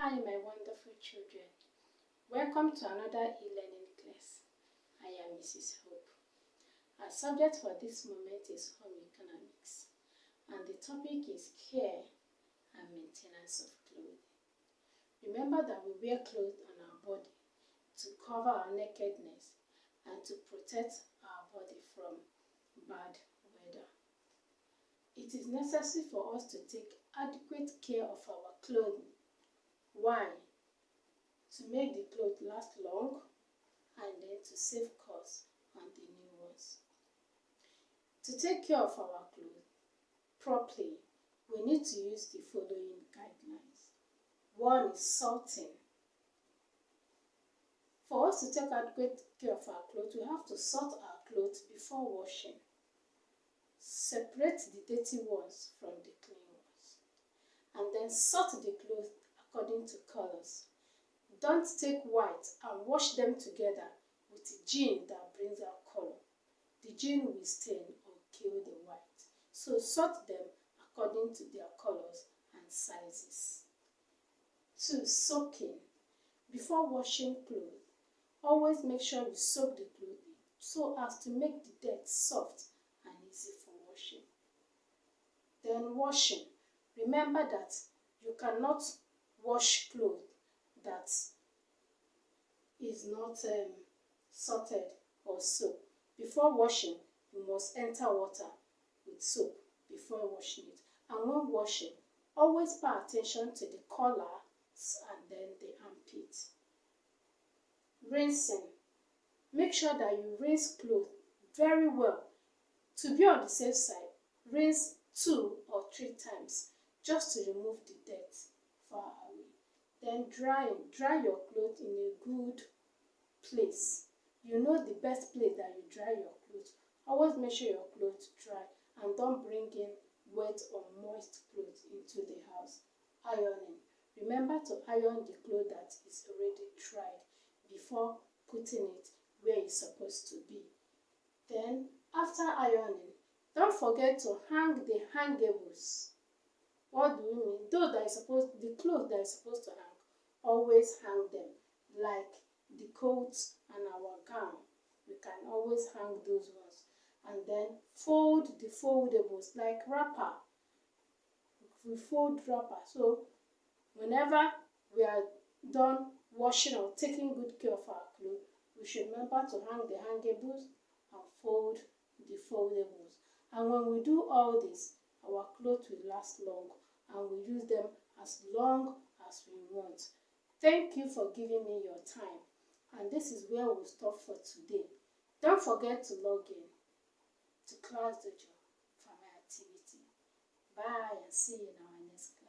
Hi, my wonderful children. Welcome to another e-learning class. I am Mrs. Hope. Our subject for this moment is home economics, and the topic is care and maintenance of clothing. Remember that we wear clothes on our body to cover our nakedness and to protect our body from bad weather. It is necessary for us to take adequate care of our clothing. Why? To make the clothes last long and then to save costs on the new ones. To take care of our clothes properly, we need to use the following guidelines. One is sorting. For us to take adequate care of our clothes, we have to sort our clothes before washing. Separate the dirty ones from the clean ones. And then sort the clothes according to colors. Don't take white and wash them together with the gin that brings out color. The gin will stain or kill the white. So sort them according to their colors and sizes. 2. Soaking. Before washing clothes, always make sure you soak the clothing so as to make the dirt soft and easy for washing. Then washing. Remember that you cannot wash clothes that is not sorted or soap. Before washing, you must enter water with soap before washing it. And when washing, always pay attention to the collars and then the armpit. Rinsing. Make sure that you rinse clothes very well. To be on the safe side, rinse 2 or 3 times just to remove the dirt far away. Then drying. Dry your clothes in a good place. You know the best place that you dry your clothes. Always make sure your clothes dry and don't bring in wet or moist clothes into the house. Ironing. Remember to iron the clothes that is already dried before putting it where it's supposed to be. Then after ironing, don't forget to hang the hangables. What do you mean? The clothes that is supposed to hang, always hang them. Like the coats and our gown, we can always hang those ones. And then fold the foldables like wrapper. We fold wrapper. So whenever we are done washing or taking good care of our clothes, we should remember to hang the hangables and fold the foldables. And when we do all this, our clothes will last long and we use them as long as we want. Thank you for giving me your time. And this is where we'll stop for today. Don't forget to log in to Class Dojo for my activity. Bye and see you in our next class.